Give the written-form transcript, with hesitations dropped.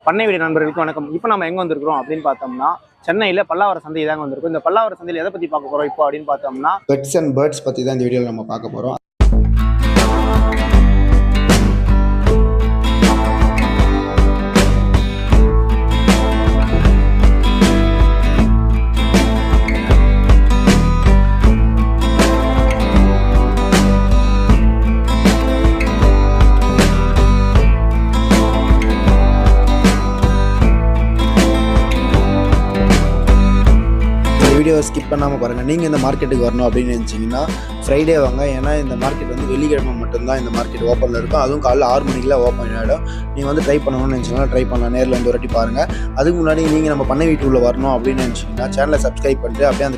பண்ணை வீடு நண்பர்களுக்கு வணக்கம். இப்போ நம்ம எங்கே வந்திருக்கிறோம் அப்படின்னு பார்த்தோம்னா சென்னையில் பல்லாவர சந்தை தாங்க வந்திருக்கும். இந்த பல்லாவர சந்தையில் எதை பற்றி பார்க்க போகிறோம் இப்போ அப்படின்னு பார்த்தோம்னா பெட்ஸ் அண்ட் பேர்ட்ஸ் பற்றி தான் இந்த வீடியோவில் நம்ம பார்க்க போகிறோம். வீடியோ ஸ்கிப் பண்ணாமல் பாருங்கள். நீங்கள் இந்த மார்க்கெட்டுக்கு வரணும் அப்படின்னு நினச்சிங்கன்னா ஃப்ரைடே வாங்க. ஏன்னா இந்த மார்க்கெட் வந்து வெள்ளிக்கிழமை மட்டும்தான் இந்த மார்க்கெட் ஓப்பனில் இருக்கும். அதுவும் காலைல 6 மணிக்கெலாம் ஓப்பன் ஆகிடும். நீங்கள் வந்து ட்ரை பண்ணணும்னு நினச்சிங்கன்னா ட்ரை பண்ணலாம். நேரில் வந்து ஒரு வாட்டி பாருங்கள். அதுக்கு முன்னாடி நீங்கள் நம்ம பண்ணை வீட்டுக்குள்ளே வரணும் அப்படின்னு நினச்சிங்கன்னா சேனலை சப்ஸ்கிரைப் பண்ணிட்டு அப்படியே அந்த